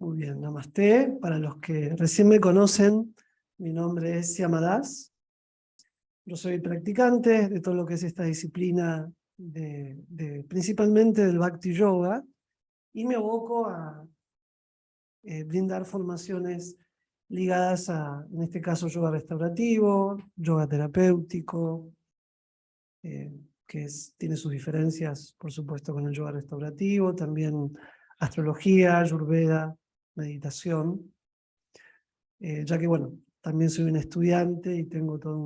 Muy bien, Namaste. Para los que recién me conocen, mi nombre es Syama Das. Yo soy practicante de todo lo que es esta disciplina, principalmente del Bhakti Yoga, y me aboco a brindar formaciones ligadas a, en este caso, yoga restaurativo, yoga terapéutico, tiene sus diferencias, por supuesto, con el yoga restaurativo, también astrología, ayurveda, meditación. Ya que, bueno, también soy un estudiante y tengo todo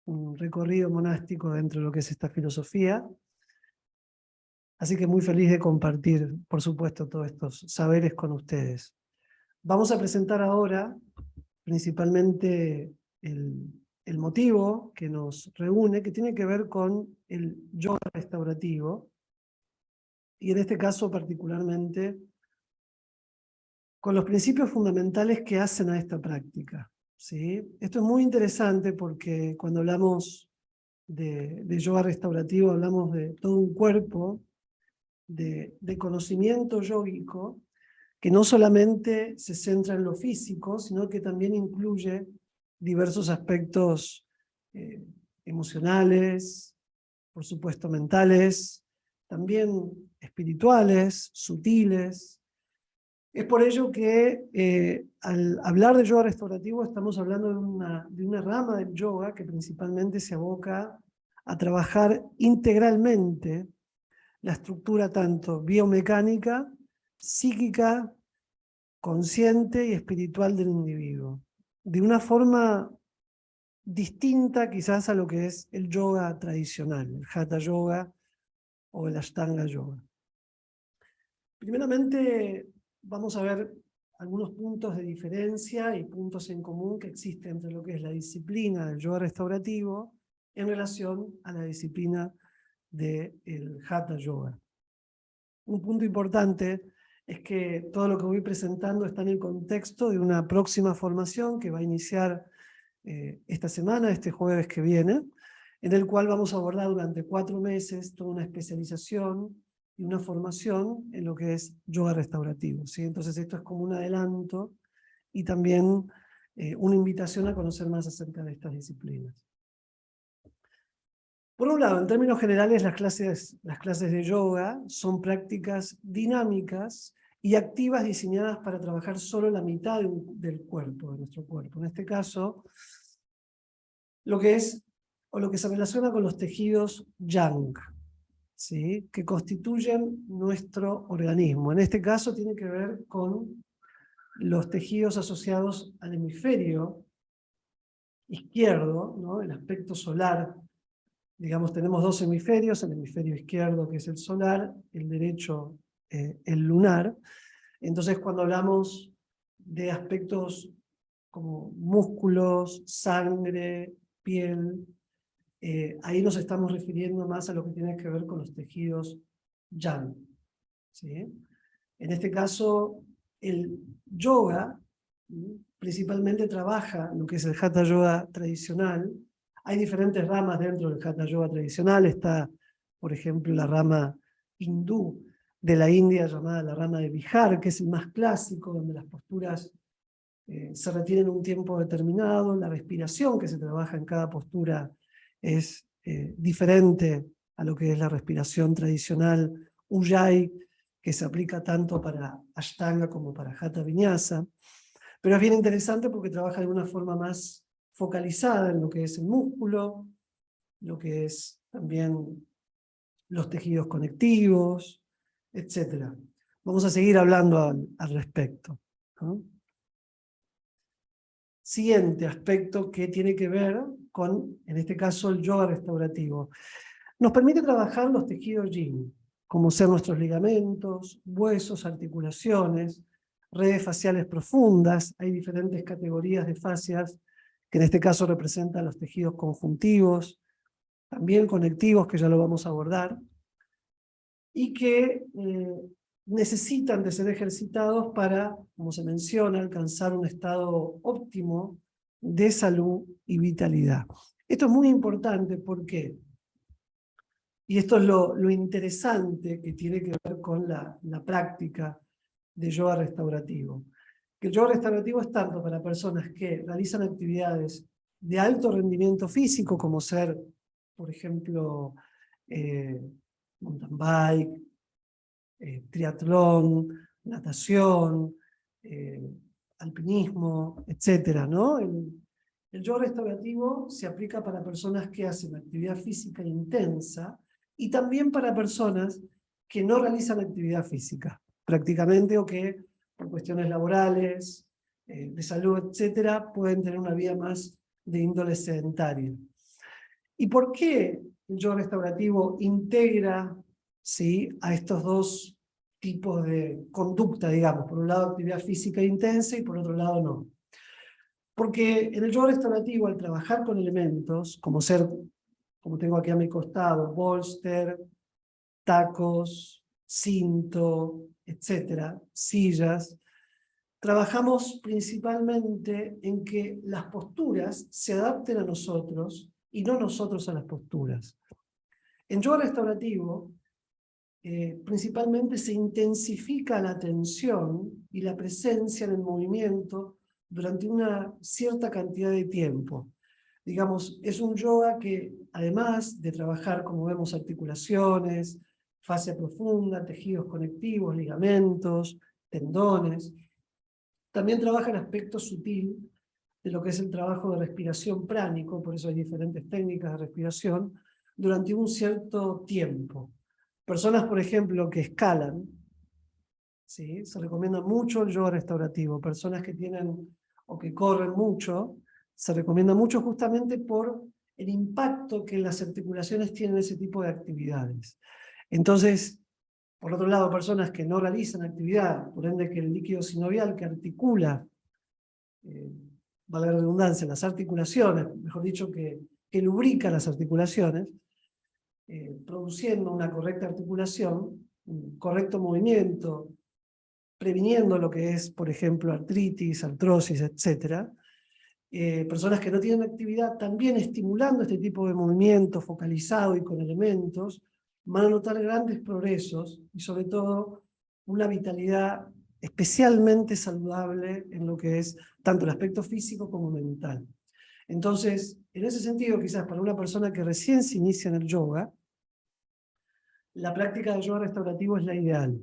un recorrido monástico dentro de lo que es esta filosofía. Así que muy feliz de compartir, por supuesto, todos estos saberes con ustedes. Vamos a presentar ahora principalmente el motivo que nos reúne, que tiene que ver con el yoga restaurativo, y en este caso particularmente con los principios fundamentales que hacen a esta práctica. ¿Sí? Esto es muy interesante porque cuando hablamos de yoga restaurativo hablamos de todo un cuerpo de conocimiento yógico que no solamente se centra en lo físico, sino que también incluye diversos aspectos emocionales, por supuesto mentales, también espirituales, sutiles. Es por ello que al hablar de yoga restaurativo estamos hablando de una rama del yoga que principalmente se aboca a trabajar integralmente la estructura tanto biomecánica, psíquica, consciente y espiritual del individuo. De una forma distinta quizás a lo que es el yoga tradicional, el Hatha Yoga o el Ashtanga Yoga. Primeramente, vamos a ver algunos puntos de diferencia y puntos en común que existen entre lo que es la disciplina del yoga restaurativo en relación a la disciplina del Hatha Yoga. Un punto importante es que todo lo que voy presentando está en el contexto de una próxima formación que va a iniciar esta semana, este jueves que viene, en el cual vamos a abordar durante 4 meses toda una especialización y una formación en lo que es yoga restaurativo. ¿Sí? Entonces esto es como un adelanto y también una invitación a conocer más acerca de estas disciplinas. Por un lado, en términos generales, las clases de yoga son prácticas dinámicas y activas diseñadas para trabajar solo la mitad del cuerpo, de nuestro cuerpo. En este caso, lo que se relaciona con los tejidos yang, ¿sí? Que constituyen nuestro organismo. En este caso tiene que ver con los tejidos asociados al hemisferio izquierdo, ¿no? El aspecto solar. Digamos, tenemos 2 hemisferios, el hemisferio izquierdo que es el solar, el derecho el lunar. Entonces cuando hablamos de aspectos como músculos, sangre, piel, ahí nos estamos refiriendo más a lo que tiene que ver con los tejidos yang. ¿Sí? En este caso, el yoga principalmente trabaja lo que es el Hatha Yoga tradicional. Hay diferentes ramas dentro del Hatha Yoga tradicional. Está, por ejemplo, la rama hindú de la India llamada la rama de Bihar, que es el más clásico, donde las posturas se retienen un tiempo determinado, la respiración que se trabaja en cada postura es diferente a lo que es la respiración tradicional Ujjayi, que se aplica tanto para Ashtanga como para Hatha Vinyasa. Pero es bien interesante porque trabaja de una forma más focalizada en lo que es el músculo, lo que es también los tejidos conectivos, etc. Vamos a seguir hablando al respecto, ¿no? Siguiente aspecto que tiene que ver con, en este caso, el yoga restaurativo. Nos permite trabajar los tejidos yin, como ser nuestros ligamentos, huesos, articulaciones, redes faciales profundas. Hay diferentes categorías de fascias, que en este caso representan los tejidos conjuntivos, también conectivos, que ya lo vamos a abordar, y que necesitan de ser ejercitados para, como se menciona, alcanzar un estado óptimo de salud y vitalidad. Esto es muy importante porque, y esto es lo interesante que tiene que ver con la práctica de yoga restaurativo. Que el yoga restaurativo es tanto para personas que realizan actividades de alto rendimiento físico, como ser, por ejemplo, mountain bike, triatlón, natación, alpinismo, etcétera, ¿no? El yoga restaurativo se aplica para personas que hacen actividad física intensa y también para personas que no realizan actividad física prácticamente, o que por cuestiones laborales, de salud, etcétera, pueden tener una vida más de índole sedentaria. ¿Y por qué el yoga restaurativo integra, ¿sí?, a estos dos tipos de conducta, digamos? Por un lado, actividad física intensa y por otro lado, no. Porque en el yoga restaurativo, al trabajar con elementos, como tengo aquí a mi costado, bolster, tacos, cinto, etcétera, sillas, trabajamos principalmente en que las posturas se adapten a nosotros y no nosotros a las posturas. En yoga restaurativo, principalmente se intensifica la atención y la presencia en el movimiento durante una cierta cantidad de tiempo. Digamos, es un yoga que, además de trabajar, como vemos, articulaciones, fascia profunda, tejidos conectivos, ligamentos, tendones, también trabaja el aspecto sutil de lo que es el trabajo de respiración pránico, por eso hay diferentes técnicas de respiración, durante un cierto tiempo. Personas, por ejemplo, que escalan, ¿sí?, se recomienda mucho el yoga restaurativo. Personas que tienen o que corren mucho, se recomienda mucho justamente por el impacto que las articulaciones tienen ese tipo de actividades. Entonces, por otro lado, personas que no realizan actividad, por ende que el líquido sinovial que articula, valga la redundancia, las articulaciones, mejor dicho, que lubrica las articulaciones, produciendo una correcta articulación, un correcto movimiento, previniendo lo que es, por ejemplo, artritis, artrosis, etc. Personas que no tienen actividad, también estimulando este tipo de movimiento focalizado y con elementos, van a notar grandes progresos y sobre todo una vitalidad especialmente saludable en lo que es tanto el aspecto físico como mental. Entonces, en ese sentido, quizás para una persona que recién se inicia en el yoga, la práctica de yoga restaurativo es la ideal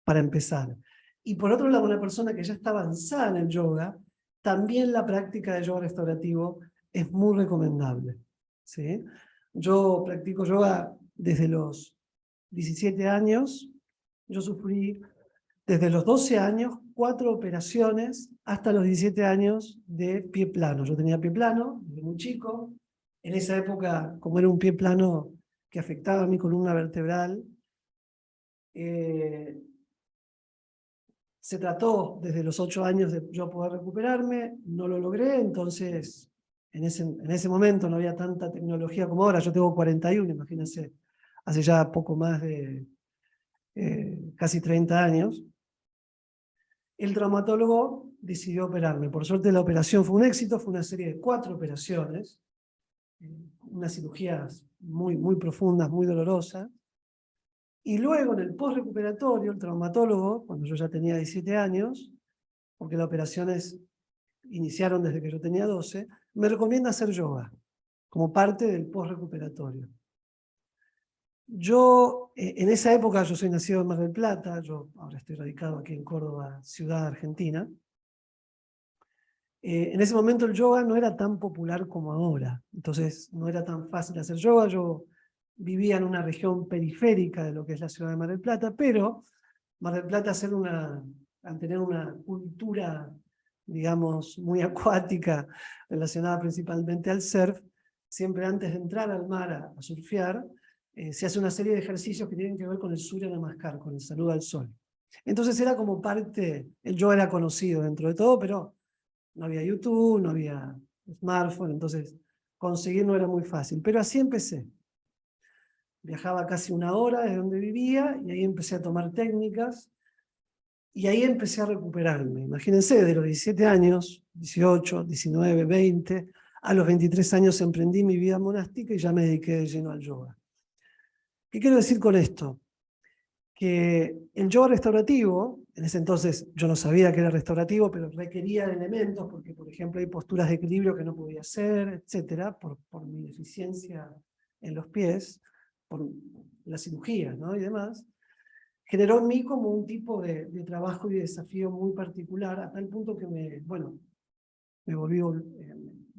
para empezar. Y por otro lado, una persona que ya está avanzada en el yoga, también la práctica de yoga restaurativo es muy recomendable, ¿sí? Yo practico yoga desde los 17 años. Yo sufrí desde los 12 años 4 operaciones hasta los 17 años de pie plano. Yo tenía pie plano desde muy chico. En esa época, como era un pie plano que afectaba a mi columna vertebral, se trató desde los 8 años de yo poder recuperarme, no lo logré. Entonces en ese momento no había tanta tecnología como ahora. Yo tengo 41, imagínense, hace ya poco más de casi 30 años. El traumatólogo decidió operarme. Por suerte la operación fue un éxito, fue una serie de 4 operaciones, unas cirugías muy, muy profundas, muy dolorosas. Y luego en el post-recuperatorio, el traumatólogo, cuando yo ya tenía 17 años, porque las operaciones iniciaron desde que yo tenía 12, me recomienda hacer yoga, como parte del post-recuperatorio. Yo, en esa época, yo soy nacido en Mar del Plata, yo ahora estoy radicado aquí en Córdoba, ciudad argentina. En ese momento el yoga no era tan popular como ahora, entonces no era tan fácil hacer yoga. Yo vivía en una región periférica de lo que es la ciudad de Mar del Plata, pero Mar del Plata, al tener una cultura, digamos, muy acuática, relacionada principalmente al surf, siempre antes de entrar al mar a surfear, se hace una serie de ejercicios que tienen que ver con el Surya Namaskar, con el saludo al sol. Entonces era como parte, el yoga era conocido dentro de todo, pero no había YouTube, no había smartphone, entonces conseguir no era muy fácil. Pero así empecé. Viajaba casi 1 hora desde donde vivía y ahí empecé a tomar técnicas y ahí empecé a recuperarme. Imagínense, de los 17 años, 18, 19, 20, a los 23 años emprendí mi vida monástica y ya me dediqué de lleno al yoga. ¿Qué quiero decir con esto? Que el yoga restaurativo, En ese entonces yo no sabía que era restaurativo, pero requería de elementos, porque por ejemplo hay posturas de equilibrio que no podía hacer, etcétera, por mi deficiencia en los pies, por la cirugía, ¿no? Y demás. Generó en mí como un tipo de trabajo y de desafío muy particular, a tal punto que me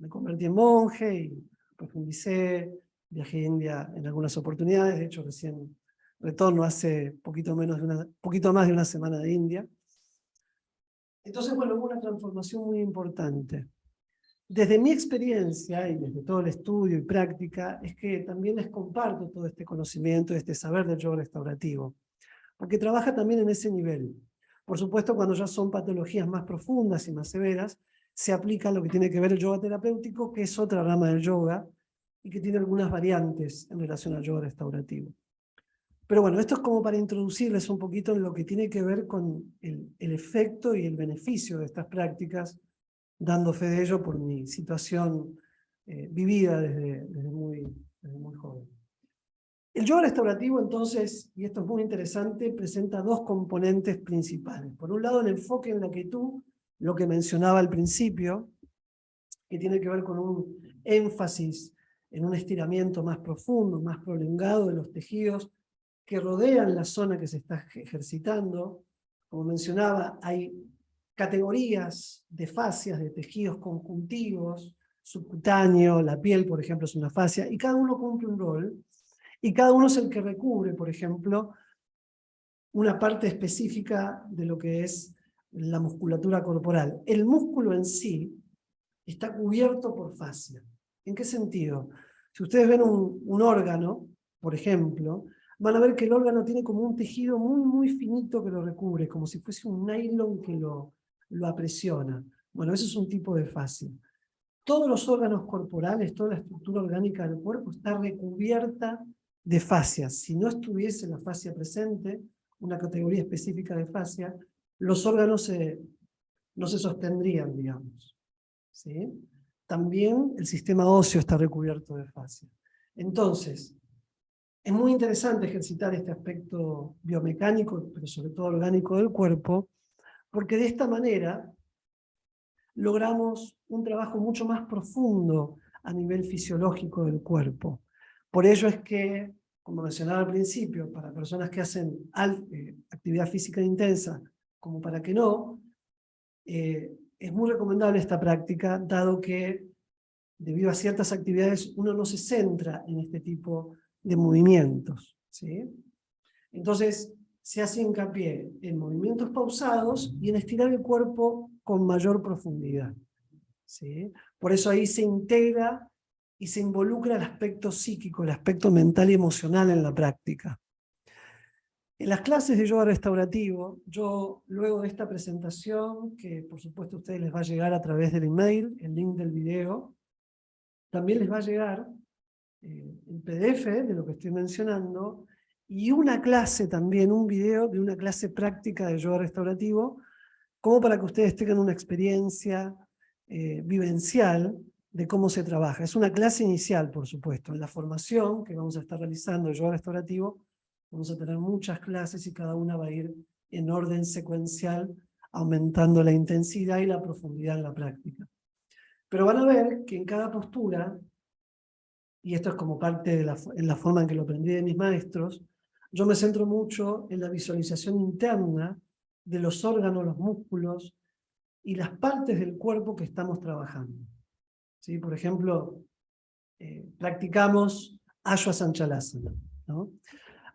convertí en monje y profundicé, viajé a India en algunas oportunidades, de hecho recién retorno hace poquito más de una semana de India. Entonces, bueno, hubo una transformación muy importante. Desde mi experiencia y desde todo el estudio y práctica, es que también les comparto todo este conocimiento, este saber del yoga restaurativo, porque trabaja también en ese nivel. Por supuesto, cuando ya son patologías más profundas y más severas, se aplica lo que tiene que ver el yoga terapéutico, que es otra rama del yoga, y que tiene algunas variantes en relación al yoga restaurativo. Pero bueno, esto es como para introducirles un poquito en lo que tiene que ver con el efecto y el beneficio de estas prácticas, dando fe de ello por mi situación vivida desde muy joven. El yoga restaurativo, entonces, y esto es muy interesante, presenta dos componentes principales. Por un lado, el enfoque en la quietud, lo que mencionaba al principio, que tiene que ver con un énfasis en un estiramiento más profundo, más prolongado de los tejidos que rodean la zona que se está ejercitando. Como mencionaba, hay categorías de fascias, de tejidos conjuntivos, subcutáneo, la piel, por ejemplo, es una fascia, y cada uno cumple un rol, y cada uno es el que recubre, por ejemplo, una parte específica de lo que es la musculatura corporal. El músculo en sí está cubierto por fascia. ¿En qué sentido? Si ustedes ven un órgano, por ejemplo, van a ver que el órgano tiene como un tejido muy, muy finito que lo recubre, como si fuese un nylon que lo apresiona. Bueno, eso es un tipo de fascia. Todos los órganos corporales, toda la estructura orgánica del cuerpo está recubierta de fascias. Si no estuviese la fascia presente, una categoría específica de fascia, los órganos no se sostendrían, digamos. ¿Sí? También el sistema óseo está recubierto de fascia. Entonces, es muy interesante ejercitar este aspecto biomecánico, pero sobre todo orgánico del cuerpo, porque de esta manera logramos un trabajo mucho más profundo a nivel fisiológico del cuerpo. Por ello es que, como mencionaba al principio, para personas que hacen actividad física intensa, como para que no, es muy recomendable esta práctica, dado que debido a ciertas actividades uno no se centra en este tipo de movimientos, ¿sí? Entonces se hace hincapié en movimientos pausados y en estirar el cuerpo con mayor profundidad, ¿sí? Por eso ahí se integra y se involucra el aspecto psíquico, el aspecto mental y emocional en la práctica. En las clases de yoga restaurativo, yo luego de esta presentación, que por supuesto a ustedes les va a llegar a través del email, el link del video, también les va a llegar el PDF de lo que estoy mencionando, y una clase también, un video de una clase práctica de yoga restaurativo, como para que ustedes tengan una experiencia vivencial de cómo se trabaja. Es una clase inicial, por supuesto. En la formación que vamos a estar realizando de yoga restaurativo, vamos a tener muchas clases y cada una va a ir en orden secuencial, aumentando la intensidad y la profundidad en la práctica. Pero van a ver que en cada postura, y esto es como parte de la forma en que lo aprendí de mis maestros, yo me centro mucho en la visualización interna de los órganos, los músculos y las partes del cuerpo que estamos trabajando. ¿Sí? Por ejemplo, practicamos Ashwasanchalasana, ¿no?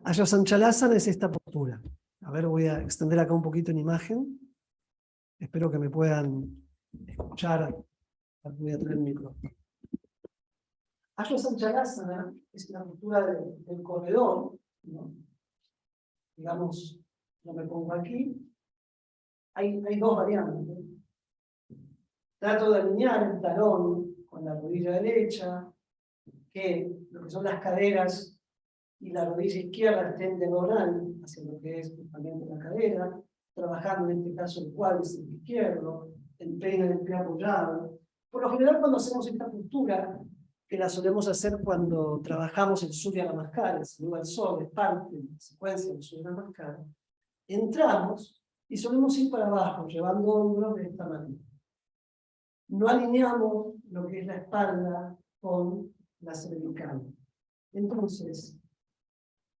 Ashwasanchalasana es esta postura. A ver, voy a extender acá un poquito en imagen. Espero que me puedan escuchar. Voy a traer el micrófono. Ashwasanchalasana es la postura del corredor, ¿no? Digamos, yo me pongo aquí. Hay dos variantes, ¿no? Trato de alinear el talón con la rodilla derecha, que lo que son las caderas y la rodilla izquierda estén diagonal hacia lo que es justamente la cadera, trabajando en este caso el cuádriceps izquierdo, el peine del pie apoyado. Por lo general, cuando hacemos esta postura, que la solemos hacer cuando trabajamos el Surya Namaskar, el saludo al sol, es parte de la secuencia del Surya Namaskar, entramos y solemos ir para abajo, llevando hombros de esta manera. No alineamos lo que es la espalda con la cervical. Entonces,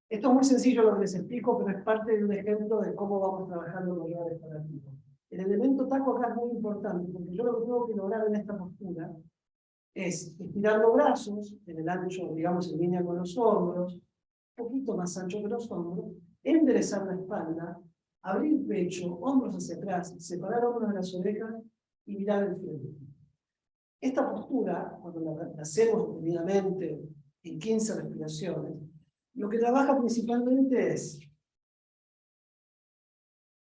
esto es muy sencillo lo que les explico, pero es parte de un ejemplo de cómo vamos trabajando con yoga restaurativo. El elemento taco acá es muy importante, porque yo lo que tengo que lograr en esta postura es estirar los brazos en el ancho, digamos, en línea con los hombros, un poquito más ancho que los hombros, enderezar la espalda, abrir el pecho, hombros hacia atrás, separar hombros de las orejas y mirar el frente. Esta postura, cuando la hacemos detenidamente en 15 respiraciones, lo que trabaja principalmente es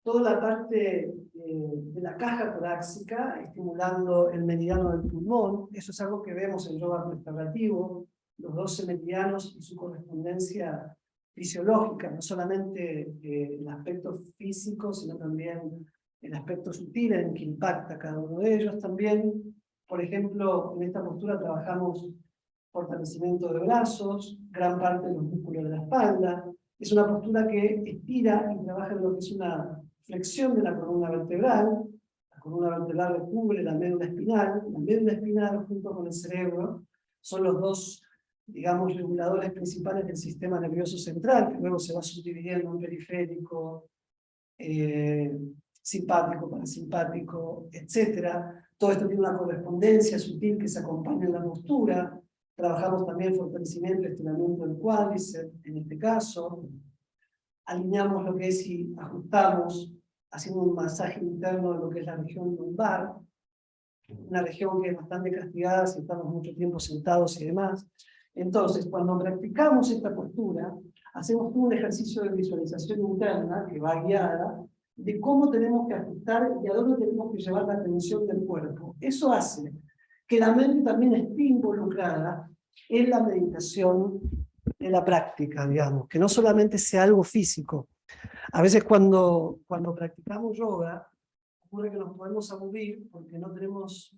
toda la parte de la caja torácica, estimulando el meridiano del pulmón. Eso es algo que vemos en yoga restaurativo, los 12 meridianos y su correspondencia fisiológica, no solamente el aspecto físico, sino también el aspecto sutil en que impacta cada uno de ellos. También, por ejemplo, en esta postura trabajamos fortalecimiento de brazos, gran parte de los músculos de la espalda. Es una postura que estira y trabaja en lo que es una flexión de la columna vertebral. La columna vertebral recubre la médula espinal. La médula espinal, junto con el cerebro, son los dos, digamos, reguladores principales del sistema nervioso central, que luego se va subdividiendo en periférico, simpático, parasimpático, etc. Todo esto tiene una correspondencia sutil que se acompaña en la postura. Trabajamos también fortalecimiento y estiramiento del cuádriceps, en este caso. Alineamos lo que es y ajustamos, haciendo un masaje interno de lo que es la región lumbar, una región que es bastante castigada si estamos mucho tiempo sentados y demás. Entonces, cuando practicamos esta postura, hacemos un ejercicio de visualización interna que va guiada de cómo tenemos que ajustar y a dónde tenemos que llevar la atención del cuerpo. Eso hace que la mente también esté involucrada en la meditación, en la práctica, digamos, que no solamente sea algo físico. A veces cuando practicamos yoga, ocurre que nos podemos aburrir porque no tenemos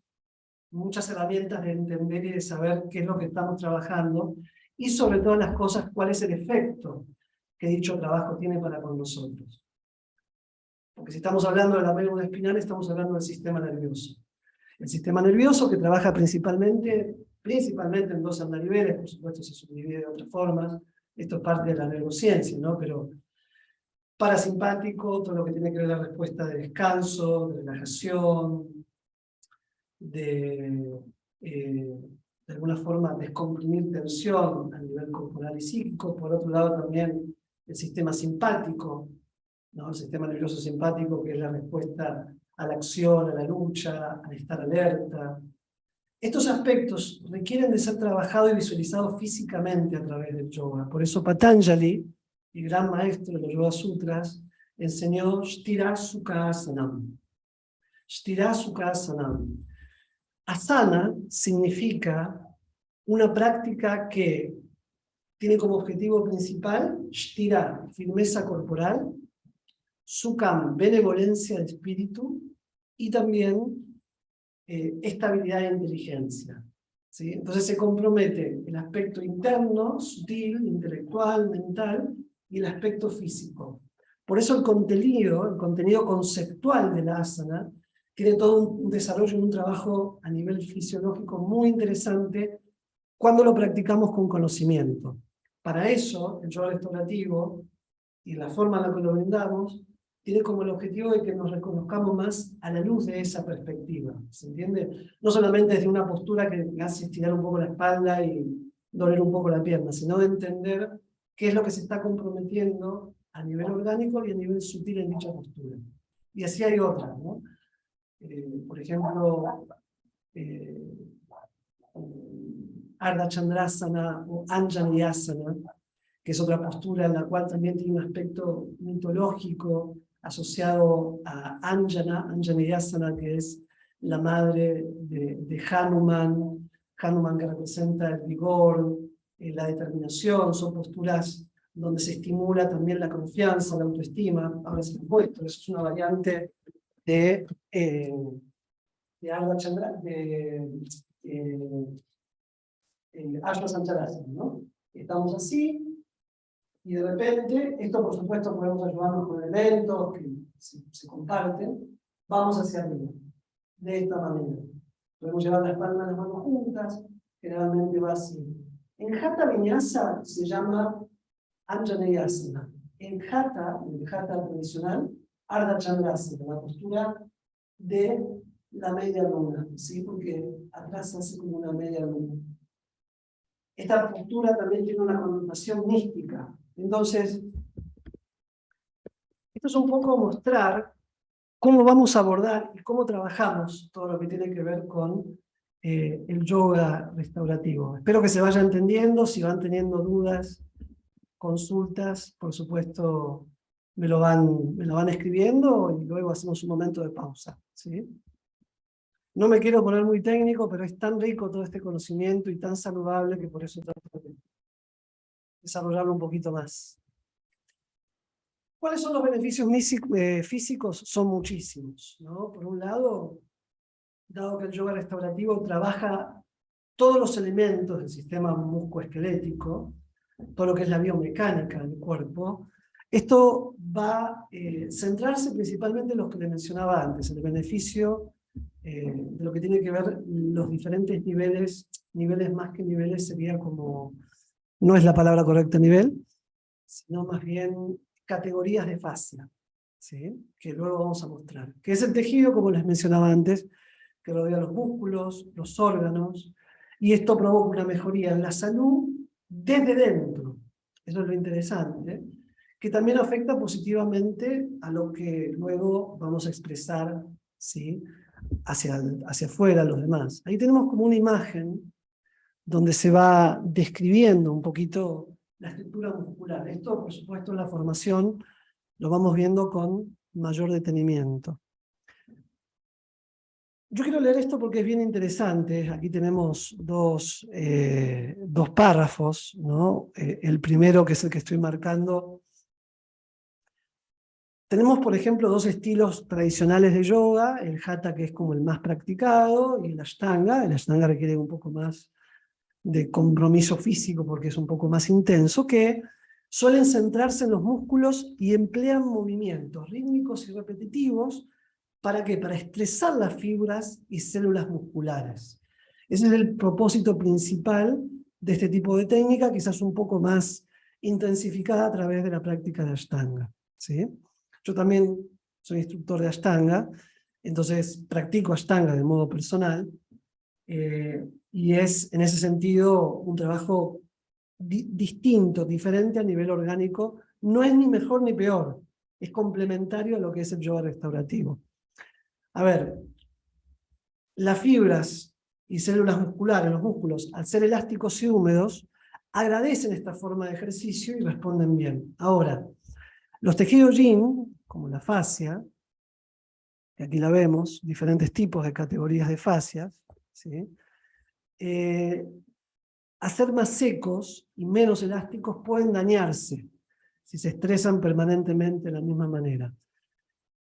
muchas herramientas de entender y de saber qué es lo que estamos trabajando, y sobre todas las cosas, cuál es el efecto que dicho trabajo tiene para con nosotros. Porque si estamos hablando de la médula espinal, estamos hablando del sistema nervioso. El sistema nervioso, que trabaja principalmente en dos andariveles, por supuesto se subdivide de otras formas, esto es parte de la neurociencia, ¿no? Pero parasimpático, todo lo que tiene que ver con la respuesta de descanso, de relajación, de alguna forma descomprimir tensión a nivel corporal y psíquico. Por otro lado también el sistema simpático, ¿no? El sistema nervioso simpático, que es la respuesta a la acción, a la lucha, al estar alerta. Estos aspectos requieren de ser trabajados y visualizados físicamente a través del yoga. Por eso Patanjali, el gran maestro de los Yoga Sutras, enseñó Sthira Sukha Asanam. Sthira Sukha Asanam. Asana significa una práctica que tiene como objetivo principal Sthira, firmeza corporal, Sukham, benevolencia de espíritu, y también estabilidad e inteligencia. ¿Sí? Entonces se compromete el aspecto interno, sutil, intelectual, mental, y el aspecto físico. Por eso el contenido conceptual de la asana tiene todo un desarrollo y un trabajo a nivel fisiológico muy interesante cuando lo practicamos con conocimiento. Para eso, el yoga restaurativo y la forma en la que lo brindamos tiene como el objetivo de que nos reconozcamos más a la luz de esa perspectiva, ¿se entiende? No solamente desde una postura que hace estirar un poco la espalda y doler un poco la pierna, sino de entender qué es lo que se está comprometiendo a nivel orgánico y a nivel sutil en dicha postura. Y así hay otras, ¿no? Por ejemplo, Ardha Chandrasana o Anjaneyasana, que es otra postura en la cual también tiene un aspecto mitológico asociado a Anjana, Anjaneyasana, que es la madre de Hanuman, Hanuman que representa el vigor, la determinación. Son posturas donde se estimula también la confianza, la autoestima. Ahora se lo puesto, eso es una variante de Ardha Chandra, Ashwa Sancharasana, ¿no? Estamos así, Y de repente, esto por supuesto podemos ayudarnos con elementos que se comparten, vamos hacia arriba, de esta manera. Podemos llevar las palmas de las manos juntas, generalmente va así. En Hatha Vinyasa se llama Anjaneyasana. En el Hatha tradicional, Ardha Chandrasana, la postura de la media luna, ¿sí? Porque atrás se hace como una media luna. Esta postura también tiene una connotación mística. Entonces, esto es un poco mostrar cómo vamos a abordar y cómo trabajamos todo lo que tiene que ver con el yoga restaurativo. Espero que se vaya entendiendo. Si van teniendo dudas, consultas, por supuesto, me lo van escribiendo y luego hacemos un momento de pausa, ¿sí? No me quiero poner muy técnico, pero es tan rico todo este conocimiento y tan saludable que por eso trato de desarrollarlo un poquito más. ¿Cuáles son los beneficios físicos? Son muchísimos, ¿no? Por un lado, dado que el yoga restaurativo trabaja todos los elementos del sistema musculoesquelético, todo lo que es la biomecánica del cuerpo, esto va a centrarse principalmente en los que le mencionaba antes, el beneficio de lo que tiene que ver los diferentes niveles más que niveles sería como, no es la palabra correcta nivel, sino más bien categorías de fascia, ¿sí? Que luego vamos a mostrar, que es el tejido, como les mencionaba antes, que rodea los músculos, los órganos, y esto provoca una mejoría en la salud desde dentro. Eso es lo interesante, que también afecta positivamente a lo que luego vamos a expresar, ¿sí? hacia afuera, los demás. Ahí tenemos como una imagen donde se va describiendo un poquito la estructura muscular. Esto, por supuesto, en la formación lo vamos viendo con mayor detenimiento. Yo quiero leer esto porque es bien interesante. Aquí tenemos dos párrafos, ¿no? El primero, que es el que estoy marcando. Tenemos, por ejemplo, dos estilos tradicionales de yoga, el Hatha, que es como el más practicado, y el Ashtanga. El Ashtanga requiere un poco más de compromiso físico porque es un poco más intenso, que suelen centrarse en los músculos y emplean movimientos rítmicos y repetitivos. ¿Para qué? Para estresar las fibras y células musculares. Ese es el propósito principal de este tipo de técnica, quizás un poco más intensificada a través de la práctica de Ashtanga, ¿sí? Yo también soy instructor de Ashtanga, entonces practico Ashtanga de modo personal, y es en ese sentido un trabajo distinto, diferente a nivel orgánico. No es ni mejor ni peor, es complementario a lo que es el yoga restaurativo. A ver, las fibras y células musculares, los músculos, al ser elásticos y húmedos, agradecen esta forma de ejercicio y responden bien. Ahora, los tejidos yin, como la fascia, que aquí la vemos, diferentes tipos de categorías de fascias, ¿sí? A ser más secos y menos elásticos pueden dañarse si se estresan permanentemente de la misma manera.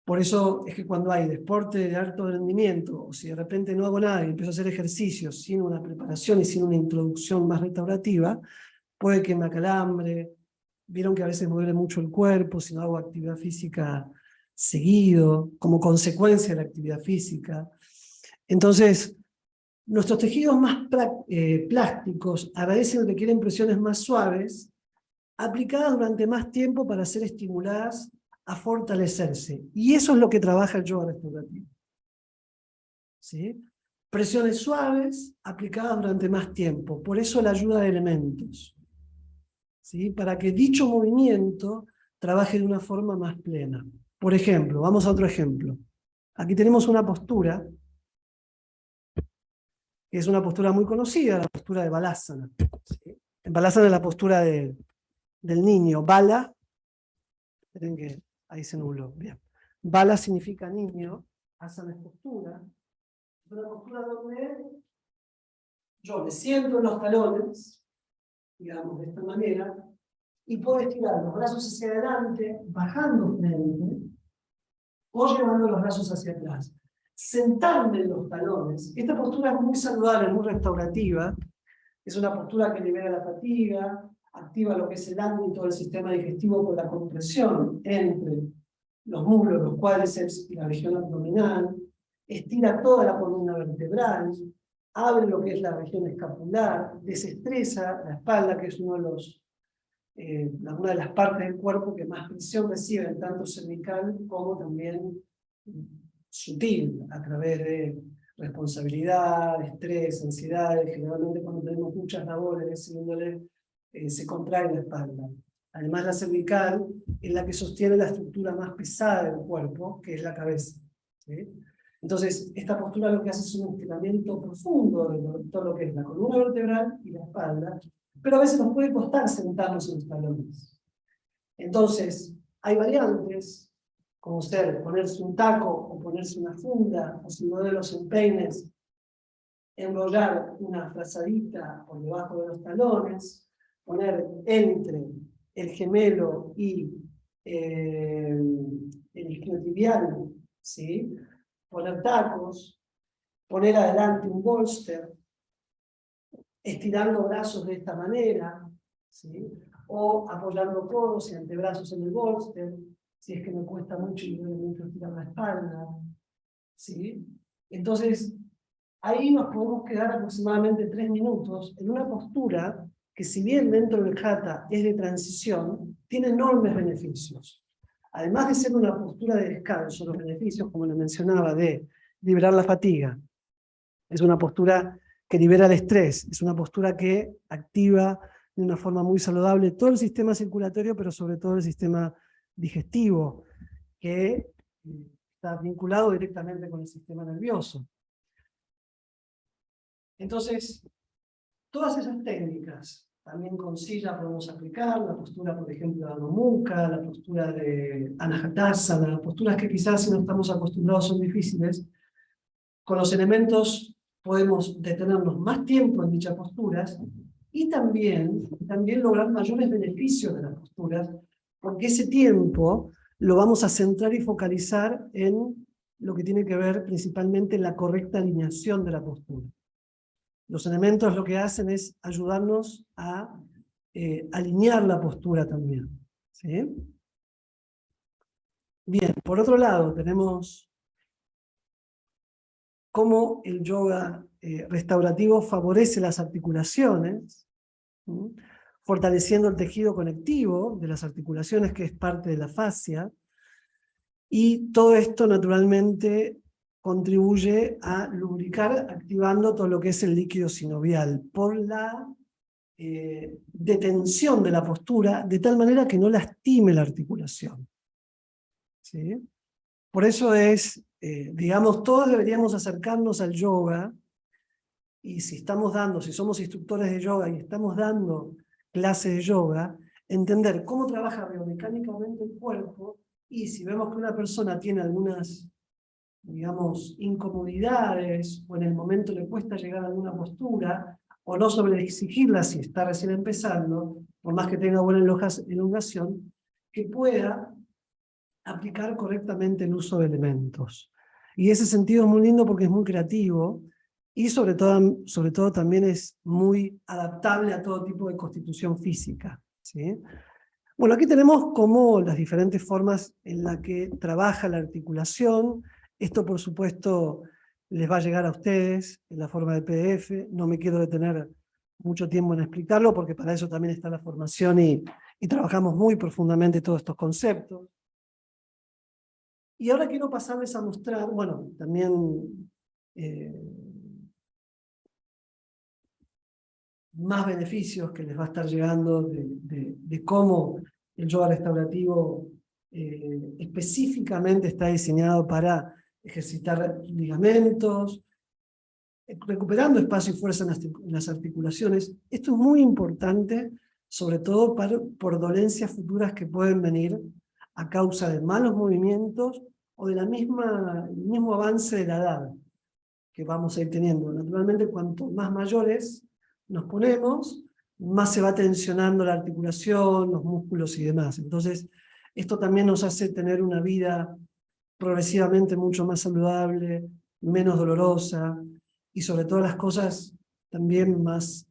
Por eso es que cuando hay deporte de alto rendimiento, o si de repente no hago nada y empiezo a hacer ejercicios sin una preparación y sin una introducción más restaurativa, puede que me acalambre. Vieron que a veces me duele mucho el cuerpo si no hago actividad física seguido, como consecuencia de la actividad física. Entonces, nuestros tejidos más plásticos agradecen y requieren presiones más suaves, aplicadas durante más tiempo para ser estimuladas a fortalecerse. Y eso es lo que trabaja el yoga restaurativo, ¿sí? Presiones suaves, aplicadas durante más tiempo. Por eso la ayuda de elementos, ¿sí? Para que dicho movimiento trabaje de una forma más plena. Por ejemplo, vamos a otro ejemplo. Aquí tenemos una postura, que es una postura muy conocida, la postura de Balasana, ¿sí? Balasana es la postura del niño. Bala, esperen que ahí se nubló. Bien. Bala significa niño, asana es postura. Una postura donde yo me siento en los talones, digamos de esta manera, y puedo estirar los brazos hacia adelante, bajando frente, o llevando los brazos hacia atrás. Sentarme en los talones. Esta postura es muy saludable, muy restaurativa. Es una postura que libera la fatiga, activa lo que es el ámbito del sistema digestivo por la compresión entre los muslos, los cuádriceps y la región abdominal, estira toda la columna vertebral, abre lo que es la región escapular, desestresa la espalda, que es una de las partes del cuerpo que más presión recibe, tanto cervical como también sutil, a través de responsabilidad, estrés, ansiedades. Generalmente cuando tenemos muchas labores de ese índole, se contrae la espalda. Además, la cervical es la que sostiene la estructura más pesada del cuerpo, que es la cabeza, ¿sí? Entonces, esta postura lo que hace es un estiramiento profundo de todo lo que es la columna vertebral y la espalda, pero a veces nos puede costar sentarnos en los talones. Entonces, hay variantes, como ser ponerse un taco o ponerse una funda, o si no de los empeines, enrollar una frazadita por debajo de los talones, poner entre el gemelo y el isquiotibial, ¿sí? Poner tacos, poner adelante un bolster, estirando brazos de esta manera, ¿sí? O apoyando codos y antebrazos en el bolster, si es que me cuesta mucho y duele mucho estirar la espalda, ¿sí? Entonces, ahí nos podemos quedar aproximadamente 3 minutos en una postura que, si bien dentro del Hatha es de transición, tiene enormes beneficios. Además de ser una postura de descanso, los beneficios, como le mencionaba, de liberar la fatiga, es una postura que libera el estrés, es una postura que activa de una forma muy saludable todo el sistema circulatorio, pero sobre todo el sistema digestivo, que está vinculado directamente con el sistema nervioso. Entonces, todas esas técnicas, también con silla podemos aplicar, la postura, por ejemplo, de Adho Mukha, la postura de Anahatasana, posturas que quizás si no estamos acostumbrados son difíciles. Con los elementos podemos detenernos más tiempo en dichas posturas y también lograr mayores beneficios de las posturas, porque ese tiempo lo vamos a centrar y focalizar en lo que tiene que ver principalmente en la correcta alineación de la postura. Los elementos lo que hacen es ayudarnos a alinear la postura también, ¿sí? Bien, por otro lado tenemos cómo el yoga restaurativo favorece las articulaciones, ¿sí? Fortaleciendo el tejido conectivo de las articulaciones, que es parte de la fascia, y todo esto naturalmente contribuye a lubricar, activando todo lo que es el líquido sinovial, por la detención de la postura, de tal manera que no lastime la articulación, ¿sí? Por eso es, digamos, todos deberíamos acercarnos al yoga, y si somos instructores de yoga y estamos dando clases de yoga, entender cómo trabaja biomecánicamente el cuerpo, y si vemos que una persona tiene algunas, digamos, incomodidades, o en el momento le cuesta llegar a alguna postura, o no sobreexigirla si está recién empezando, por más que tenga buena elongación, que pueda aplicar correctamente el uso de elementos. Y ese sentido es muy lindo porque es muy creativo, y sobre todo también es muy adaptable a todo tipo de constitución física, ¿sí? Bueno, aquí tenemos como las diferentes formas en las que trabaja la articulación. Esto, por supuesto, les va a llegar a ustedes en la forma de PDF. No me quiero detener mucho tiempo en explicarlo, porque para eso también está la formación y trabajamos muy profundamente todos estos conceptos. Y ahora quiero pasarles a mostrar, bueno, también más beneficios que les va a estar llegando de cómo el yoga restaurativo específicamente está diseñado para ejercitar ligamentos, recuperando espacio y fuerza en las articulaciones. Esto es muy importante, sobre todo por dolencias futuras que pueden venir a causa de malos movimientos o del mismo avance de la edad que vamos a ir teniendo. Naturalmente, cuanto más mayores nos ponemos, más se va tensionando la articulación, los músculos y demás. Entonces, esto también nos hace tener una vida progresivamente mucho más saludable, menos dolorosa, y sobre todas las cosas también más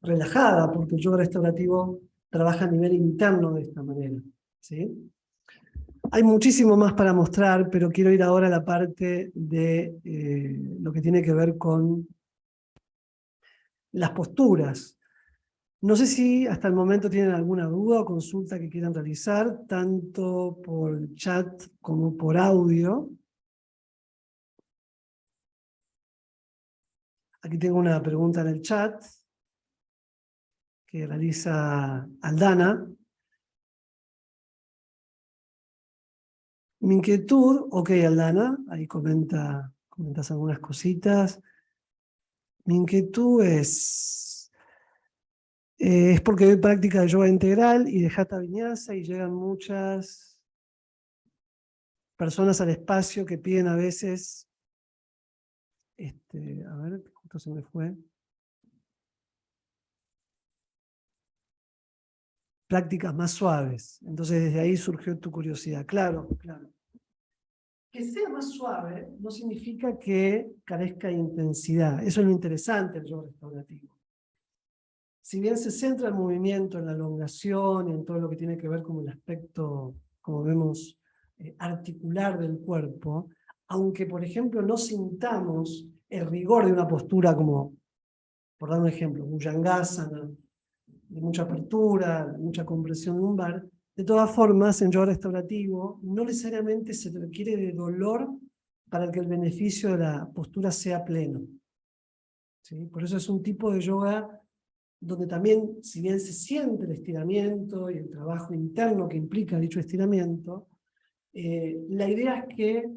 relajada, porque el yoga restaurativo trabaja a nivel interno de esta manera, ¿sí? Hay muchísimo más para mostrar, pero quiero ir ahora a la parte de lo que tiene que ver con las posturas. No sé si hasta el momento tienen alguna duda o consulta que quieran realizar, tanto por chat como por audio. Aquí tengo una pregunta en el chat que realiza Aldana. Mi inquietud, ok Aldana, ahí comentas algunas cositas. Mi inquietud es porque doy práctica de yoga integral y de Hatha Vinyasa y llegan muchas personas al espacio que piden a veces, a ver, justo se me fue, prácticas más suaves. Entonces desde ahí surgió tu curiosidad. Claro, claro. Que sea más suave no significa que carezca de intensidad. Eso es lo interesante del yoga restaurativo. Si bien se centra el movimiento en la elongación y en todo lo que tiene que ver con el aspecto, como vemos, articular del cuerpo, aunque por ejemplo no sintamos el rigor de una postura como, por dar un ejemplo, Bhujangasana, de mucha apertura, de mucha compresión lumbar, de todas formas, en yoga restaurativo no necesariamente se requiere de dolor para que el beneficio de la postura sea pleno, ¿sí? Por eso es un tipo de yoga donde también, si bien se siente el estiramiento y el trabajo interno que implica dicho estiramiento, la idea es que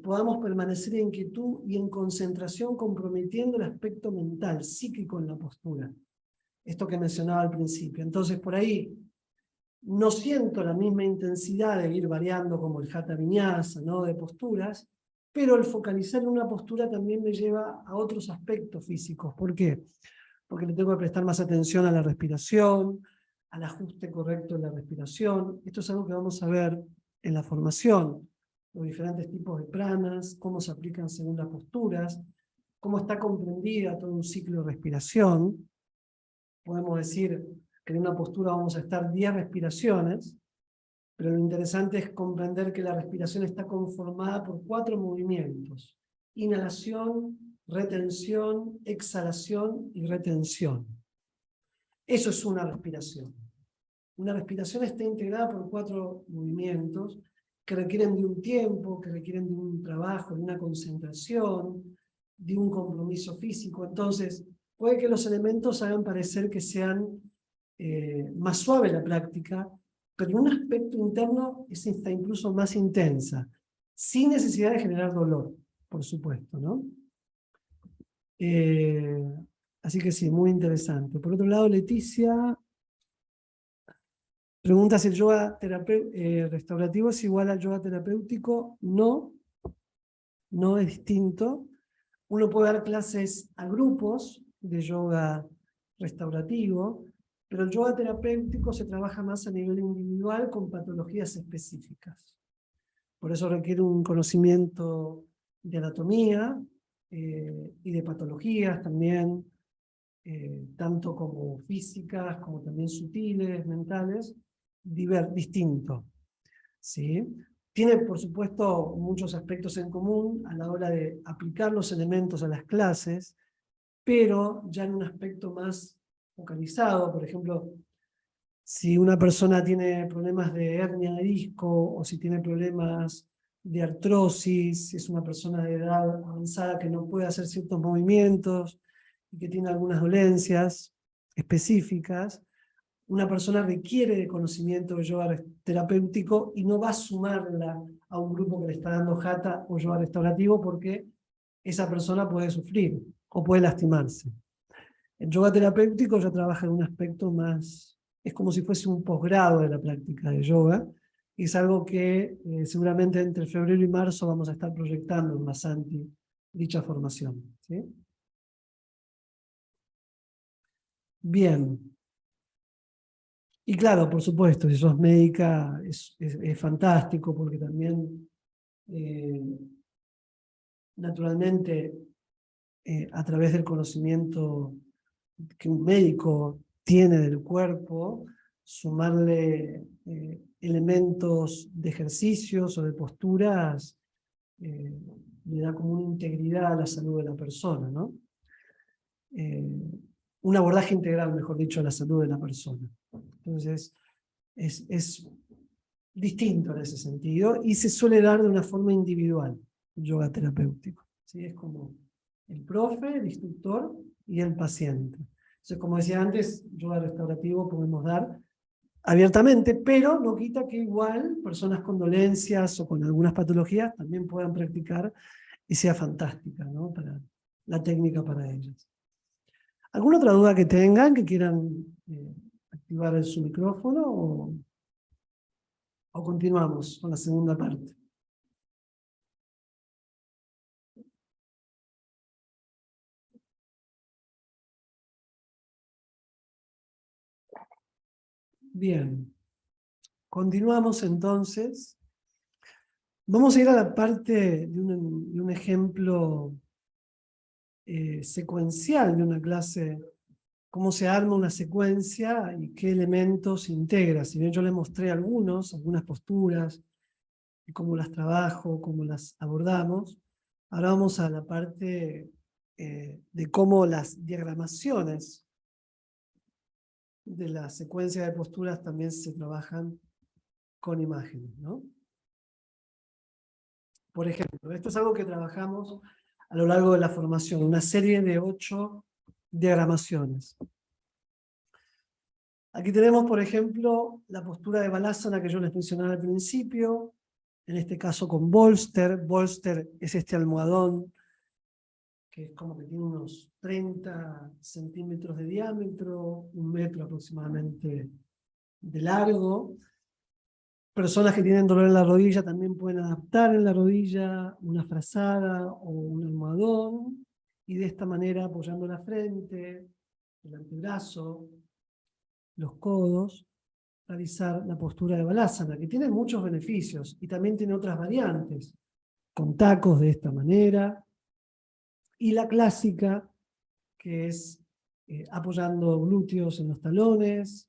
podamos permanecer en quietud y en concentración, comprometiendo el aspecto mental, psíquico en la postura. Esto que mencionaba al principio. Entonces, por ahí, no siento la misma intensidad de ir variando como el Hatha Vinyasa, ¿no? De posturas, pero el focalizar en una postura también me lleva a otros aspectos físicos. ¿Por qué? Porque le tengo que prestar más atención a la respiración, al ajuste correcto de la respiración. Esto es algo que vamos a ver en la formación, los diferentes tipos de pranas, cómo se aplican según las posturas, cómo está comprendida todo un ciclo de respiración. Podemos decir que en una postura vamos a estar 10 respiraciones, pero lo interesante es comprender que la respiración está conformada por 4 movimientos: inhalación, retención, exhalación y retención. Eso es una respiración. Una respiración está integrada por 4 movimientos que requieren de un tiempo, que requieren de un trabajo, de una concentración, de un compromiso físico. Entonces, puede que los elementos hagan parecer que sean más suave la práctica, pero en un aspecto interno es incluso más intensa, sin necesidad de generar dolor, por supuesto, ¿no? Así que sí, muy interesante. Por otro lado, Leticia pregunta si el yoga restaurativo es igual al yoga terapéutico. No, no es distinto. Uno puede dar clases a grupos de yoga restaurativo, pero el yoga terapéutico se trabaja más a nivel individual con patologías específicas. Por eso requiere un conocimiento de anatomía y de patologías también, tanto como físicas, como también sutiles, mentales, distinto, ¿sí? Tiene, por supuesto, muchos aspectos en común a la hora de aplicar los elementos a las clases, pero ya en un aspecto más focalizado. Por ejemplo, si una persona tiene problemas de hernia de disco o si tiene problemas de artrosis, si es una persona de edad avanzada que no puede hacer ciertos movimientos y que tiene algunas dolencias específicas, una persona requiere de conocimiento de yoga terapéutico y no va a sumarla a un grupo que le está dando hatha o yoga restaurativo porque esa persona puede sufrir o puede lastimarse. El yoga terapéutico ya trabaja en un aspecto más, es como si fuese un posgrado de la práctica de yoga, y es algo que seguramente entre febrero y marzo vamos a estar proyectando en Masanti, dicha formación, ¿sí? Bien. Y claro, por supuesto, si sos médica es fantástico porque también naturalmente a través del conocimiento que un médico tiene del cuerpo, sumarle elementos de ejercicios o de posturas, le da como una integridad a la salud de la persona, ¿no? Un abordaje integral, mejor dicho, a la salud de la persona. Entonces, es distinto en ese sentido y se suele dar de una forma individual, el yoga terapéutico. ¿Sí? Es como el profe, el instructor y el paciente. Entonces, como decía antes, yoga restaurativo podemos dar abiertamente, pero no quita que igual personas con dolencias o con algunas patologías también puedan practicar y sea fantástica, ¿no? Para la técnica para ellas. ¿Alguna otra duda que tengan, que quieran activar su micrófono o continuamos con la segunda parte? Bien, continuamos entonces. Vamos a ir a la parte de un ejemplo secuencial de una clase, cómo se arma una secuencia y qué elementos integra. Si bien yo les mostré algunas posturas, y cómo las trabajo, cómo las abordamos, ahora vamos a la parte de cómo las diagramaciones de la secuencia de posturas también se trabajan con imágenes, ¿no? Por ejemplo, esto es algo que trabajamos a lo largo de la formación, una serie de 8 diagramaciones. Aquí tenemos, por ejemplo, la postura de Balasana que yo les mencionaba al principio, en este caso con bolster. Bolster es este almohadón que es como que tiene unos 30 centímetros de diámetro, 1 metro aproximadamente de largo. Personas que tienen dolor en la rodilla también pueden adaptar en la rodilla una frazada o un almohadón, y de esta manera, apoyando la frente, el antebrazo, los codos, realizar la postura de Balasana, que tiene muchos beneficios y también tiene otras variantes, con tacos de esta manera, y la clásica, que es apoyando glúteos en los talones,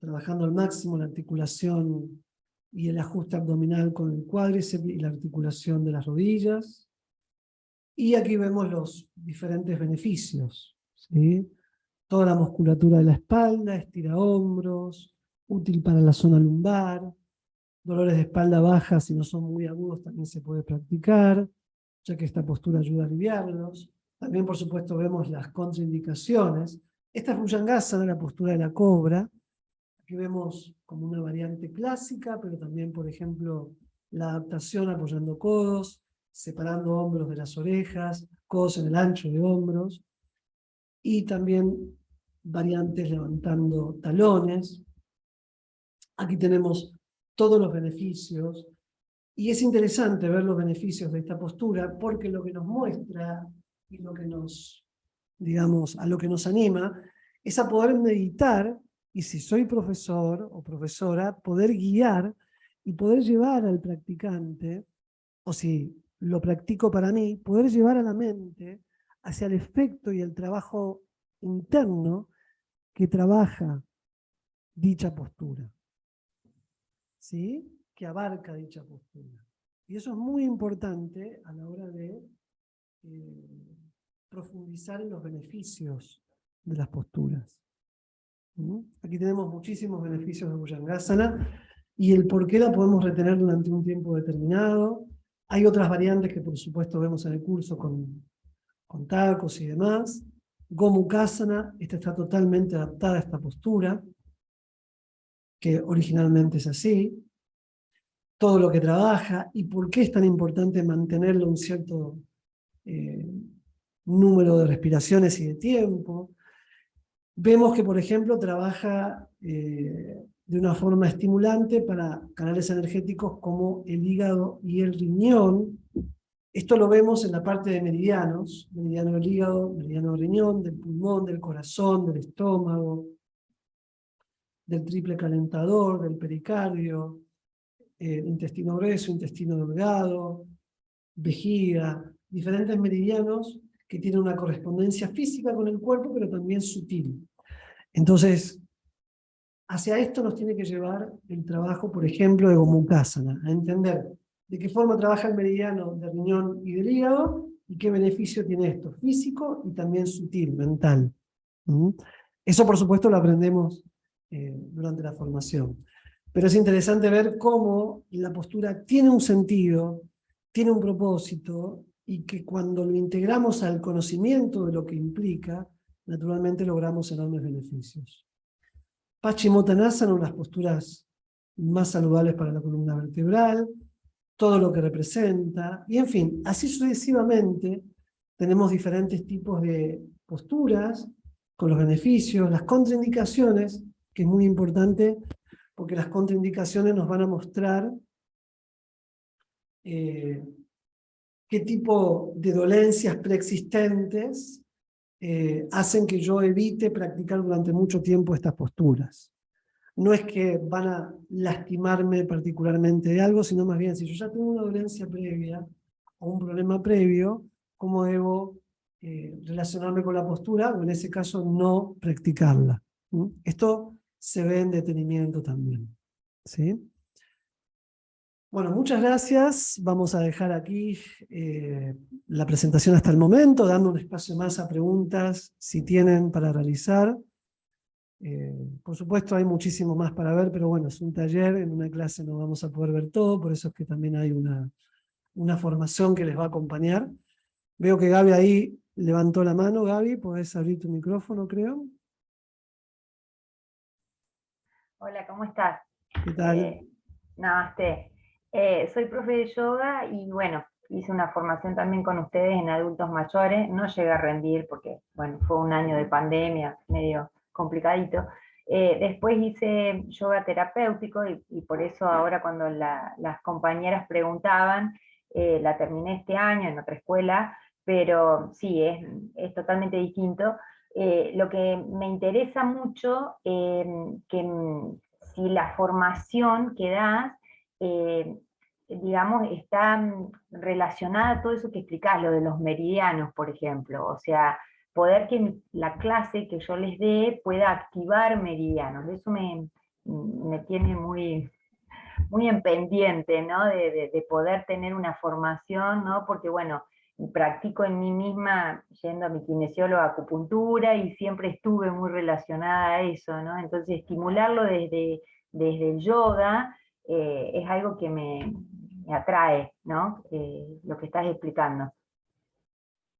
trabajando al máximo la articulación y el ajuste abdominal con el cuádriceps y la articulación de las rodillas. Y aquí vemos los diferentes beneficios, ¿sí? Toda la musculatura de la espalda, estira hombros, útil para la zona lumbar, dolores de espalda baja, si no son muy agudos, también se puede practicar, ya que esta postura ayuda a aliviarlos. También, por supuesto, vemos las contraindicaciones. Esta es Bhujangasana, la postura de la cobra. Aquí vemos como una variante clásica, pero también, por ejemplo, la adaptación apoyando codos, separando hombros de las orejas, codos en el ancho de hombros, y también variantes levantando talones. Aquí tenemos todos los beneficios, y es interesante ver los beneficios de esta postura, porque lo que nos muestra y lo que nos, digamos, a lo que nos anima es a poder meditar, y si soy profesor o profesora, poder guiar y poder llevar al practicante, o si lo practico para mí, poder llevar a la mente hacia el efecto y el trabajo interno que trabaja dicha postura, ¿sí? Que abarca dicha postura. Y eso es muy importante a la hora de profundizar en los beneficios de las posturas. Aquí tenemos muchísimos beneficios de Bhujangasana y el por qué la podemos retener durante un tiempo determinado. Hay otras variantes que por supuesto vemos en el curso con tacos y demás. Gomukhasana, esta está totalmente adaptada a esta postura, que originalmente es así. Todo lo que trabaja y por qué es tan importante mantenerlo un cierto número de respiraciones y de tiempo. Vemos que, por ejemplo, trabaja de una forma estimulante para canales energéticos como el hígado y el riñón. Esto lo vemos en la parte de meridianos, meridiano del hígado, meridiano del riñón, del pulmón, del corazón, del estómago, del triple calentador, del pericardio, intestino grueso, intestino delgado, vejiga, diferentes meridianos que tiene una correspondencia física con el cuerpo, pero también sutil. Entonces, hacia esto nos tiene que llevar el trabajo, por ejemplo, de Gomukhasana, a entender de qué forma trabaja el meridiano de riñón y del hígado, y qué beneficio tiene esto, físico y también sutil, mental. ¿Mm? Eso, por supuesto, lo aprendemos durante la formación. Pero es interesante ver cómo la postura tiene un sentido, tiene un propósito, y que cuando lo integramos al conocimiento de lo que implica, naturalmente logramos enormes beneficios. Paschimottanasana, unas posturas más saludables para la columna vertebral, todo lo que representa, y en fin, así sucesivamente tenemos diferentes tipos de posturas, con los beneficios, las contraindicaciones, que es muy importante, porque las contraindicaciones nos van a mostrar qué tipo de dolencias preexistentes hacen que yo evite practicar durante mucho tiempo estas posturas. No es que van a lastimarme particularmente de algo, sino más bien, si yo ya tengo una dolencia previa o un problema previo, ¿cómo debo relacionarme con la postura? O en ese caso, no practicarla. ¿Mm? Esto se ve en detenimiento también. ¿Sí? Bueno, muchas gracias. Vamos a dejar aquí la presentación hasta el momento, dando un espacio más a preguntas, si tienen para realizar. Por supuesto hay muchísimo más para ver, pero bueno, es un taller, en una clase no vamos a poder ver todo, por eso es que también hay una formación que les va a acompañar. Veo que Gaby ahí levantó la mano. Gaby, podés abrir tu micrófono, creo. Hola, ¿cómo estás? ¿Qué tal? Namaste. Soy profe de yoga y bueno, hice una formación también con ustedes en adultos mayores. No llegué a rendir porque, bueno, fue un año de pandemia, medio complicadito. Después hice yoga terapéutico y por eso ahora cuando las compañeras preguntaban, la terminé este año en otra escuela, pero sí, es totalmente distinto. Lo que me interesa mucho, que si la formación que das, digamos, está relacionada a todo eso que explicás, lo de los meridianos, por ejemplo, o sea, poder que la clase que yo les dé pueda activar meridianos, eso me tiene muy en pendiente, ¿no? De poder tener una formación, ¿no? Porque, bueno, practico en mí misma yendo a mi kinesióloga acupuntura y siempre estuve muy relacionada a eso, ¿no? Entonces, estimularlo desde el yoga es algo que me atrae, ¿no? Lo que estás explicando.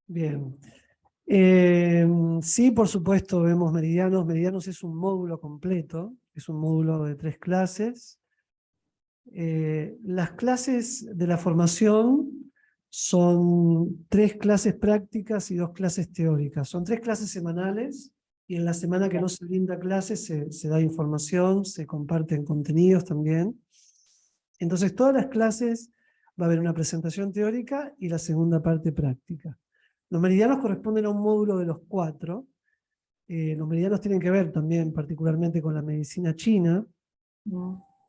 Bien. Sí, por supuesto, vemos meridianos. Meridianos es un módulo completo, es un módulo de 3 clases. Las clases de la formación son 3 clases prácticas y 2 clases teóricas. Son 3 clases semanales, y en la semana que no se brinda clases se da información, se comparten contenidos también. Entonces, todas las clases va a haber una presentación teórica y la segunda parte práctica. Los meridianos corresponden a un módulo de los 4. Los meridianos tienen que ver también particularmente con la medicina china,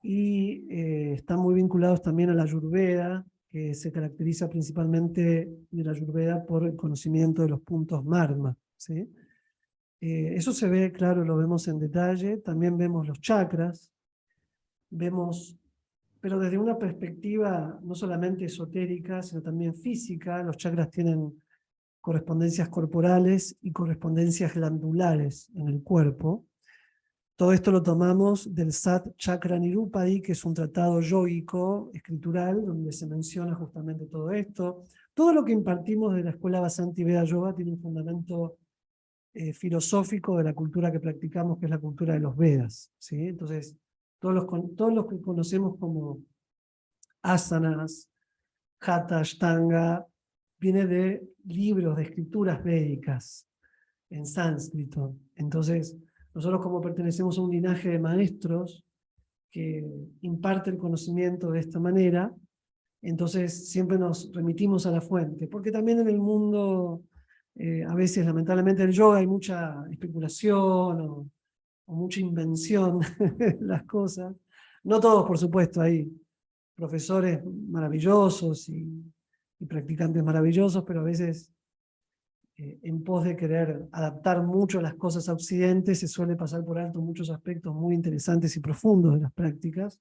y están muy vinculados también a la Ayurveda, que se caracteriza principalmente de la Ayurveda por el conocimiento de los puntos Marma, ¿sí? Eso se ve, claro, lo vemos en detalle. También vemos los chakras, vemos, pero desde una perspectiva no solamente esotérica, sino también física. Los chakras tienen correspondencias corporales y correspondencias glandulares en el cuerpo. Todo esto lo tomamos del Sat Chakra Nirupadi, que es un tratado yógico, escritural, donde se menciona justamente todo esto. Todo lo que impartimos de la escuela Vasanti Veda Yoga tiene un fundamento filosófico de la cultura que practicamos, que es la cultura de los Vedas, ¿sí? Entonces, todos los que conocemos como asanas, hatha, ashtanga, viene de libros, de escrituras védicas en sánscrito. Entonces, nosotros, como pertenecemos a un linaje de maestros que imparte el conocimiento de esta manera, entonces siempre nos remitimos a la fuente, porque también en el mundo, a veces lamentablemente el yoga hay mucha especulación o mucha invención de las cosas. No todos, por supuesto, hay profesores maravillosos y practicantes maravillosos, pero a veces en pos de querer adaptar mucho las cosas a Occidente, se suele pasar por alto muchos aspectos muy interesantes y profundos de las prácticas.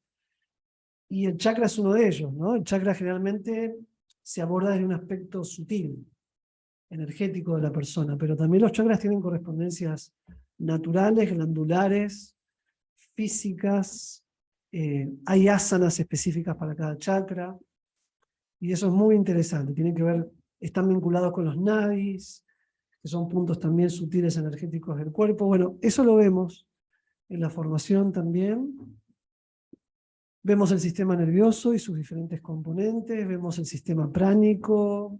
Y el chakra es uno de ellos, ¿no? El chakra generalmente se aborda desde un aspecto sutil, energético de la persona, pero también los chakras tienen correspondencias naturales, glandulares, físicas, hay asanas específicas para cada chakra, y eso es muy interesante, tienen que ver, están vinculados con los nadis, que son puntos también sutiles energéticos del cuerpo. Bueno, eso lo vemos en la formación también. Vemos el sistema nervioso y sus diferentes componentes, vemos el sistema pránico.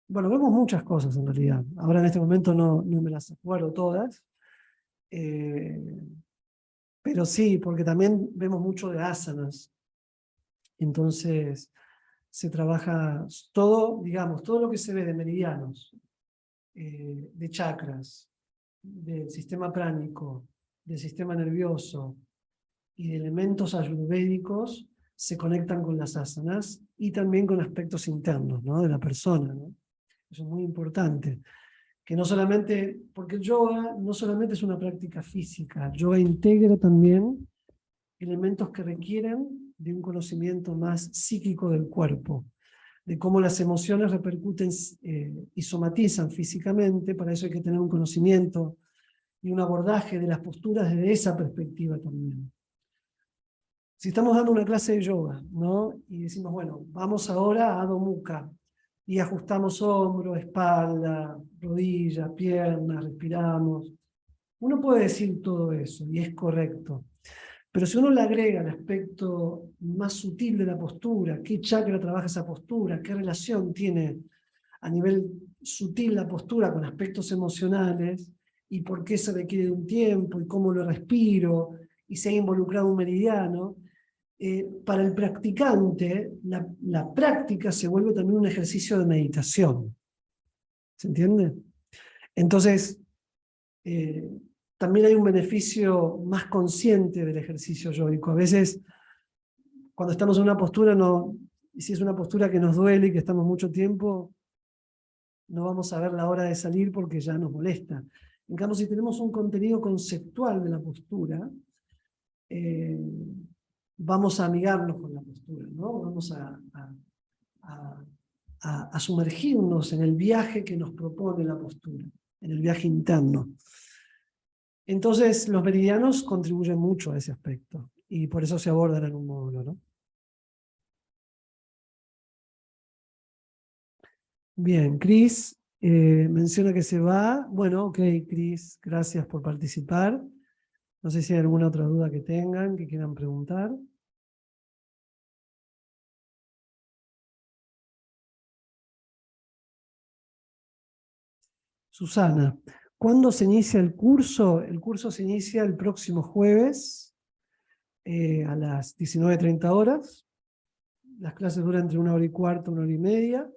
Bueno, vemos muchas cosas en realidad. Ahora en este momento no me las acuerdo todas. Pero sí, porque también vemos mucho de asanas. Entonces se trabaja todo, digamos, todo lo que se ve de meridianos, de chakras, del sistema pránico, del sistema nervioso y de elementos ayurvédicos se conectan con las asanas y también con aspectos internos, ¿no?, de la persona, ¿no? Eso es muy importante. Que no solamente, porque el yoga no solamente es una práctica física, el yoga integra también elementos que requieren de un conocimiento más psíquico del cuerpo, de cómo las emociones repercuten y somatizan físicamente. Para eso hay que tener un conocimiento y un abordaje de las posturas desde esa perspectiva también. Si estamos dando una clase de yoga, ¿no?, y decimos, bueno, vamos ahora a Adho Mukha, y ajustamos hombro, espalda, rodillas, piernas, respiramos. Uno puede decir todo eso, y es correcto. Pero si uno le agrega el aspecto más sutil de la postura, qué chakra trabaja esa postura, qué relación tiene a nivel sutil la postura con aspectos emocionales, y por qué se requiere de un tiempo, y cómo lo respiro, y se ha involucrado un meridiano, para el practicante, la práctica se vuelve también un ejercicio de meditación. ¿Se entiende? Entonces, también hay un beneficio más consciente del ejercicio yógico. A veces, cuando estamos en una postura, y si es una postura que nos duele y que estamos mucho tiempo, no vamos a ver la hora de salir porque ya nos molesta. En cambio, si tenemos un contenido conceptual de la postura, vamos a amigarnos con la postura, ¿no? Vamos a sumergirnos en el viaje que nos propone la postura, en el viaje interno. Entonces, los meridianos contribuyen mucho a ese aspecto, y por eso se abordan en un módulo, ¿no? Bien, Cris menciona que se va. Bueno, ok, Cris, gracias por participar. No sé si hay alguna otra duda que tengan, que quieran preguntar. Susana, ¿cuándo se inicia el curso? El curso se inicia el próximo jueves a las 19:30 horas. Las clases duran entre 1 hora y cuarto, 1 hora y media.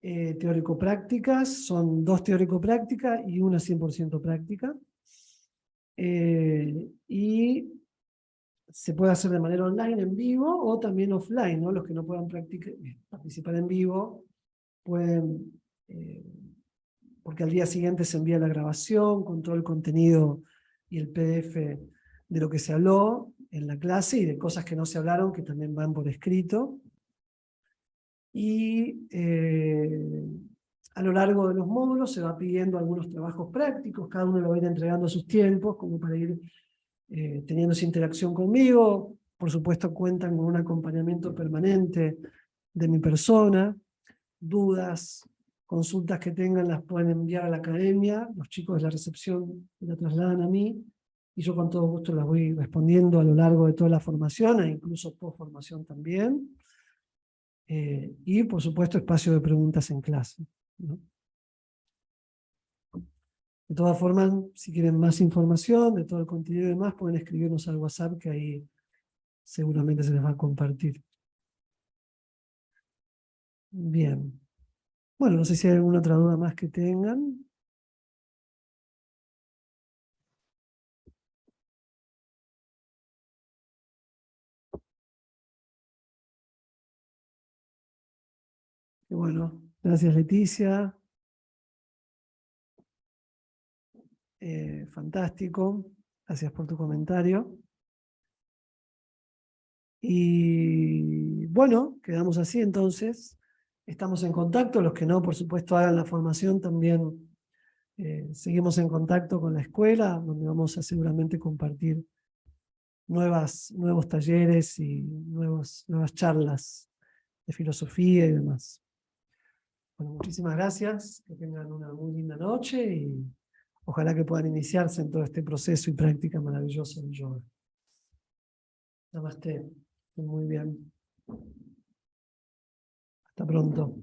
Teórico-prácticas, son 2 teórico-prácticas y una 100% práctica. Y se puede hacer de manera online, en vivo, o también offline, ¿no? Los que no puedan participar en vivo pueden, porque al día siguiente se envía la grabación con todo el contenido y el PDF de lo que se habló en la clase y de cosas que no se hablaron que también van por escrito. Y a lo largo de los módulos se va pidiendo algunos trabajos prácticos, cada uno lo va a ir entregando a sus tiempos, como para ir teniendo esa interacción conmigo. Por supuesto cuentan con un acompañamiento permanente de mi persona. Dudas, consultas que tengan las pueden enviar a la academia, los chicos de la recepción la trasladan a mí, y yo con todo gusto las voy respondiendo a lo largo de toda la formación, e incluso post formación también. Y por supuesto espacio de preguntas en clase, ¿no? De todas formas, si quieren más información de todo el contenido y demás, pueden escribirnos al WhatsApp, que ahí seguramente se les va a compartir. Bien. Bueno, no sé si hay alguna otra duda más que tengan. Y bueno, gracias Leticia. fantástico. Gracias por tu comentario. Y bueno, quedamos así entonces. Estamos en contacto. Los que no, por supuesto, hagan la formación también. Seguimos en contacto con la escuela, donde vamos a seguramente compartir nuevos talleres y nuevas charlas de filosofía y demás. Bueno, muchísimas gracias. Que tengan una muy linda noche y ojalá que puedan iniciarse en todo este proceso y práctica maravillosa del yoga. Namaste. Muy bien. Hasta pronto.